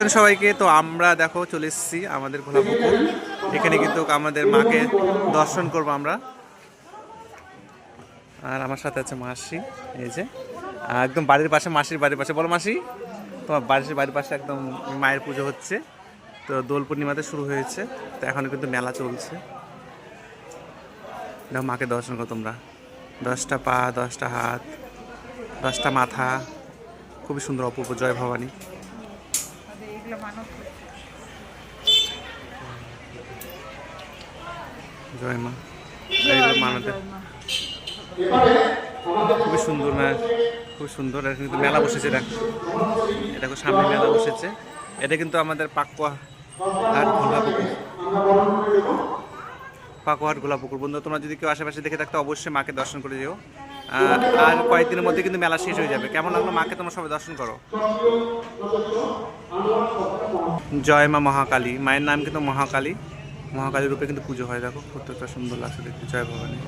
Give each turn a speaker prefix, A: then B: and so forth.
A: সবাইকে। তো আমরা দেখো চলে এসেছি আমাদের ঘোলাপুকুর। এখানে কিন্তু আমাদের মাকে দর্শন করবো আমরা। আর আমার সাথে আছে মাসি, এই যে একদম বাড়ির পাশে, মাসির বাড়ির পাশে। বলো মাসি, তোমার বাড়ির পাশে একদম মায়ের পুজো হচ্ছে। তো দোল পূর্ণিমাতে শুরু হয়েছে, তো এখনো কিন্তু মেলা চলছে। দেখো মাকে দর্শন করো তোমরা। 10টা পা, 10টা হাত, 10টা মাথা, খুবই সুন্দর অপূর্ব। জয় ভবানী। জয় মা। এইগুলো মানতে খুবই সুন্দর না, খুব সুন্দর। এটা কিন্তু মেলা বসেছে, দেখো এটা সামনে মেলা বসেছে। এটা কিন্তু আমাদের পাকুয়াহাট ঘোলাপুকুর। বন্ধু, তোমরা যদি কেউ আশেপাশে দেখে থাকতো অবশ্যই মাকে দর্শন করে যেও। আর কয়েকদিনের মধ্যে কিন্তু মেলা শেষ হয়ে যাবে। কেমন লাগলো মাকে? তোমরা সবাই দর্শন করো। জয় মা মহাকালী। মায়ের নাম কিন্তু মহাকালী। মহাকালী রূপে কিন্তু পুজো হয়। দেখো কতটা সুন্দর লাগছে দেখতে। জয় ভবানী।